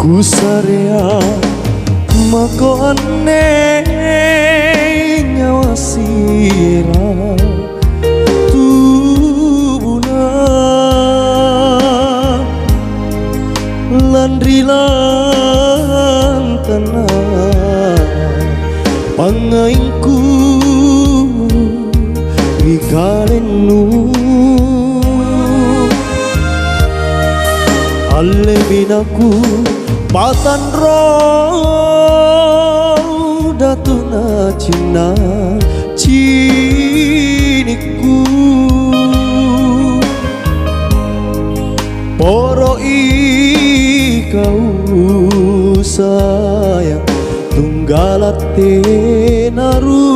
Ku sarea mako aneh nyawa sira tubuna landri lantana pangaingku wikalenu alle binaku patan roh datuna cina ciniku poro ikau sayang tunggalate naruana